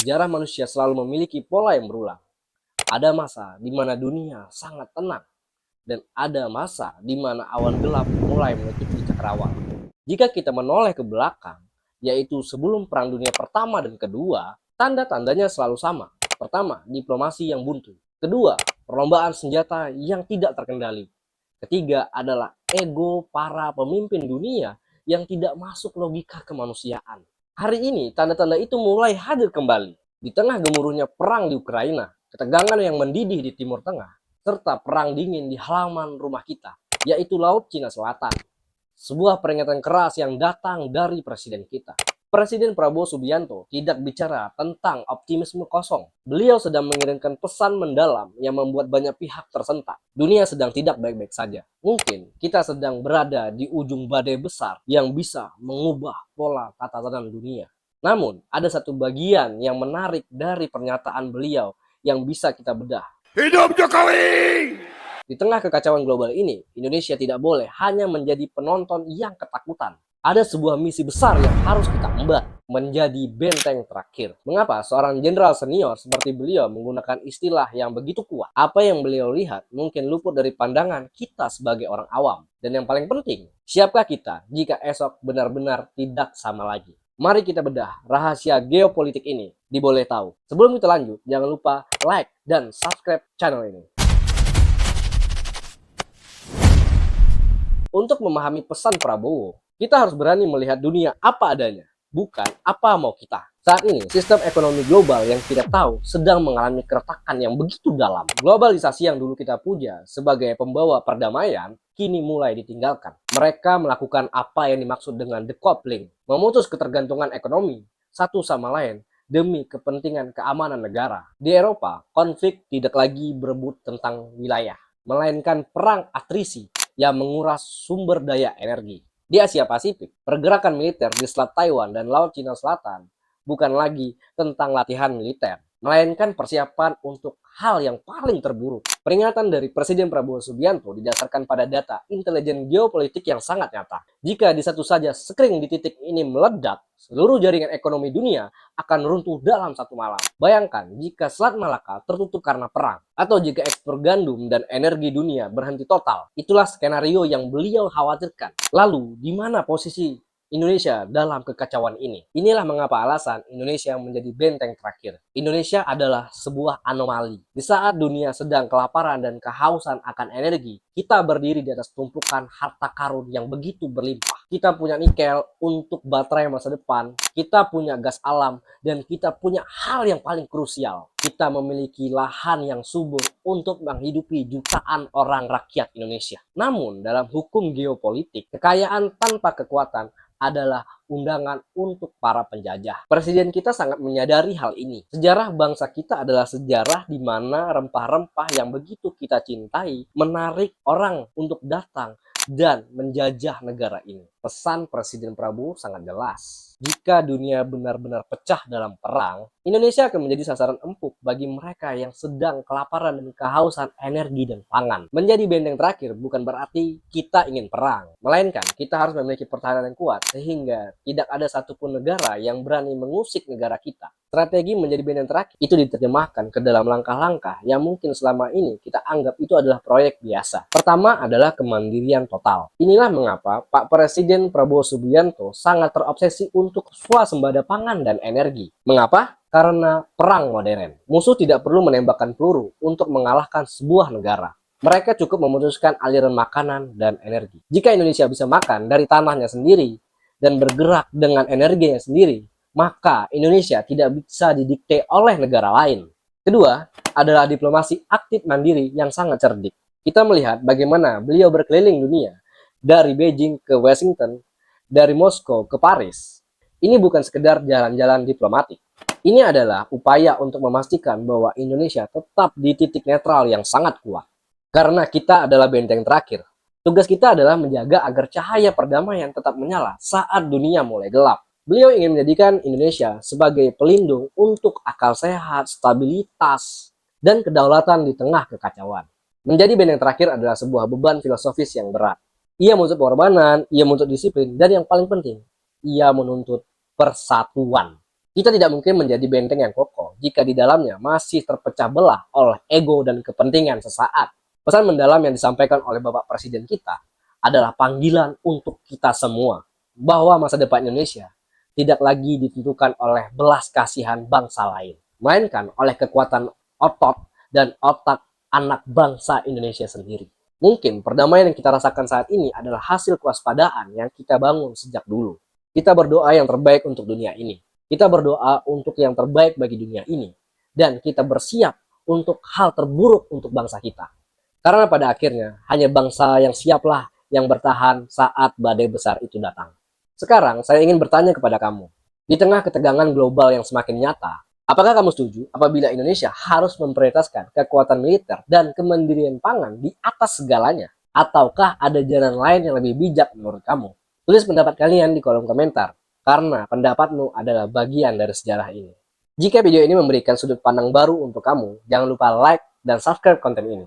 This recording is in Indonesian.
sejarah manusia selalu memiliki pola yang berulang. Ada masa di mana dunia sangat tenang, dan ada masa di mana awan gelap mulai menutupi cakrawala. Jika kita menoleh ke belakang, yaitu sebelum Perang Dunia Pertama dan Kedua, tanda-tandanya selalu sama. Pertama, diplomasi yang buntu. Kedua, perlombaan senjata yang tidak terkendali. Ketiga adalah ego para pemimpin dunia yang tidak masuk logika kemanusiaan. Hari ini, tanda-tanda itu mulai hadir kembali. Di tengah gemuruhnya perang di Ukraina, ketegangan yang mendidih di Timur Tengah, serta perang dingin di halaman rumah kita, yaitu Laut Cina Selatan. Sebuah peringatan keras yang datang dari presiden kita. Presiden Prabowo Subianto tidak bicara tentang optimisme kosong. Beliau sedang mengirimkan pesan mendalam yang membuat banyak pihak tersentak. Dunia sedang tidak baik-baik saja. Mungkin kita sedang berada di ujung badai besar yang bisa mengubah pola tatanan dunia. Namun, ada satu bagian yang menarik dari pernyataan beliau yang bisa kita bedah. Hidup Jokowi! Di tengah kekacauan global ini, Indonesia tidak boleh hanya menjadi penonton yang ketakutan. Ada sebuah misi besar yang harus kita emban, menjadi benteng terakhir. Mengapa seorang jenderal senior seperti beliau menggunakan istilah yang begitu kuat? Apa yang beliau lihat mungkin luput dari pandangan kita sebagai orang awam. Dan yang paling penting, siapkah kita jika esok benar-benar tidak sama lagi? Mari kita bedah rahasia geopolitik ini di Boleh Tahu. Sebelum kita lanjut, jangan lupa like dan subscribe channel ini. Untuk memahami pesan Prabowo, kita harus berani melihat dunia apa adanya, bukan apa mau kita. Saat ini, sistem ekonomi global yang kita tahu sedang mengalami keretakan yang begitu dalam. Globalisasi yang dulu kita puja sebagai pembawa perdamaian, kini mulai ditinggalkan. Mereka melakukan apa yang dimaksud dengan decoupling, memutus ketergantungan ekonomi satu sama lain demi kepentingan keamanan negara. Di Eropa, konflik tidak lagi berebut tentang wilayah, melainkan perang atrisi yang menguras sumber daya energi. Di Asia Pasifik, pergerakan militer di Selat Taiwan dan Laut Cina Selatan bukan lagi tentang latihan militer, melainkan persiapan untuk hal yang paling terburuk. Peringatan dari Presiden Prabowo Subianto didasarkan pada data intelijen geopolitik yang sangat nyata. Jika di satu saja sekring di titik ini meledak, seluruh jaringan ekonomi dunia akan runtuh dalam satu malam. Bayangkan jika Selat Malaka tertutup karena perang, atau jika ekspor gandum dan energi dunia berhenti total. Itulah skenario yang beliau khawatirkan. Lalu, di mana posisi Indonesia dalam kekacauan ini? Inilah mengapa alasan Indonesia menjadi benteng terakhir. Indonesia adalah sebuah anomali. Di saat dunia sedang kelaparan dan kehausan akan energi, kita berdiri di atas tumpukan harta karun yang begitu berlimpah. Kita punya nikel untuk baterai masa depan, kita punya gas alam, dan kita punya hal yang paling krusial. Kita memiliki lahan yang subur untuk menghidupi jutaan orang rakyat Indonesia. Namun, dalam hukum geopolitik, kekayaan tanpa kekuatan adalah undangan untuk para penjajah. Presiden kita sangat menyadari hal ini. Sejarah bangsa kita adalah sejarah di mana rempah-rempah yang begitu kita cintai menarik orang untuk datang dan menjajah negara ini. Pesan Presiden Prabowo sangat jelas. Jika dunia benar-benar pecah dalam perang, Indonesia akan menjadi sasaran empuk bagi mereka yang sedang kelaparan dan kehausan energi dan pangan. Menjadi benteng terakhir bukan berarti kita ingin perang, melainkan kita harus memiliki pertahanan yang kuat sehingga tidak ada satupun negara yang berani mengusik negara kita. Strategi menjadi benteng terakhir itu diterjemahkan ke dalam langkah-langkah yang mungkin selama ini kita anggap itu adalah proyek biasa. Pertama adalah kemandirian total. Inilah mengapa Pak Presiden Prabowo Subianto sangat terobsesi untuk swasembada pangan dan energi. Mengapa? Karena perang modern. Musuh tidak perlu menembakkan peluru untuk mengalahkan sebuah negara. Mereka cukup memutuskan aliran makanan dan energi. Jika Indonesia bisa makan dari tanahnya sendiri dan bergerak dengan energinya sendiri, maka Indonesia tidak bisa didikte oleh negara lain. Kedua adalah diplomasi aktif mandiri yang sangat cerdik. Kita melihat bagaimana beliau berkeliling dunia, dari Beijing ke Washington, dari Moskow ke Paris. Ini bukan sekedar jalan-jalan diplomatik. Ini adalah upaya untuk memastikan bahwa Indonesia tetap di titik netral yang sangat kuat. Karena kita adalah benteng terakhir. Tugas kita adalah menjaga agar cahaya perdamaian tetap menyala saat dunia mulai gelap. Beliau ingin menjadikan Indonesia sebagai pelindung untuk akal sehat, stabilitas, dan kedaulatan di tengah kekacauan. Menjadi benteng terakhir adalah sebuah beban filosofis yang berat. Ia menuntut pengorbanan, ia menuntut disiplin, dan yang paling penting, ia menuntut persatuan. Kita tidak mungkin menjadi benteng yang kokoh jika di dalamnya masih terpecah belah oleh ego dan kepentingan sesaat. Pesan mendalam yang disampaikan oleh Bapak Presiden kita adalah panggilan untuk kita semua, bahwa masa depan Indonesia tidak lagi ditentukan oleh belas kasihan bangsa lain, melainkan oleh kekuatan otot dan otak anak bangsa Indonesia sendiri. Mungkin perdamaian yang kita rasakan saat ini adalah hasil kewaspadaan yang kita bangun sejak dulu. Kita berdoa yang terbaik untuk dunia ini. Kita berdoa untuk yang terbaik bagi dunia ini. Dan kita bersiap untuk hal terburuk untuk bangsa kita. Karena pada akhirnya, hanya bangsa yang siaplah yang bertahan saat badai besar itu datang. Sekarang, saya ingin bertanya kepada kamu. Di tengah ketegangan global yang semakin nyata, apakah kamu setuju apabila Indonesia harus memprioritaskan kekuatan militer dan kemandirian pangan di atas segalanya? Ataukah ada jalan lain yang lebih bijak menurut kamu? Tulis pendapat kalian di kolom komentar, karena pendapatmu adalah bagian dari sejarah ini. Jika video ini memberikan sudut pandang baru untuk kamu, jangan lupa like dan subscribe konten ini.